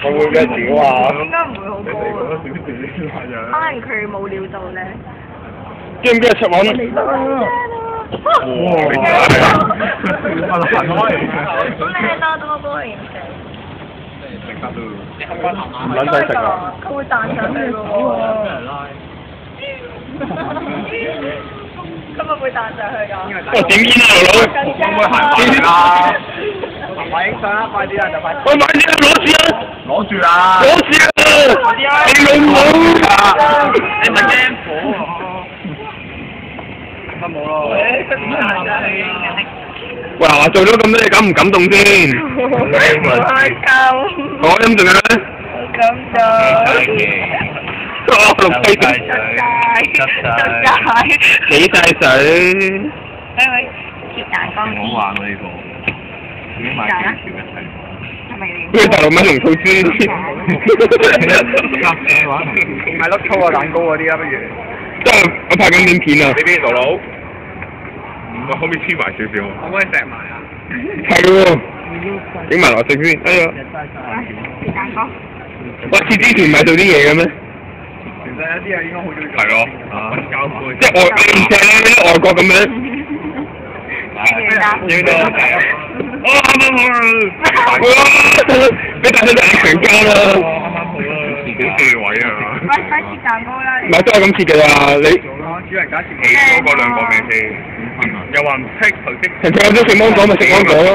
我會咩屌啊？應該唔會好高啊。可能佢冇料到咧。驚唔驚出揾？哇！你真係咁你多多多年食。唔撚使食啊！佢會彈上去嘅喎。今日會彈上去㗎。我點煙啊，老佬！可唔可以行快啊？快影相啦！快啲啊！就快！喂，快啲啊！攞住啊！攞住啊！攞住啊！你老母啊！你咪驚火啊！乜冇咯？喂，我做咗咁多嘢，感唔感動先？開心。我飲仲有咧？感動。六雞仔。幾晒水？係咪鐵蛋糕？好玩啊呢個，自己買幾條一齊。係咪你？咩大陸蚊龍吐司？買粒粗嘅蛋糕嗰啲啦，不如。真係我拍緊影片啊！呢邊老佬，可唔可以黐埋少少？可唔可以錫埋啊？係喎，影埋落食先。哎呀！鐵蛋糕。喂，切之前唔係做啲嘢嘅咩？其實有啲人應該好中意做。係咯，膠杯。即係外正外國咁樣。哦，啱啱好啦！俾大聲人強姦啦！啱啱好啦，自己對位啊！喂，快切蛋糕啦！唔係都係咁切㗎啦，你。主人家自己嗰兩個名先，又話唔識頭先。人哋有咗食芒果咪食芒果咯。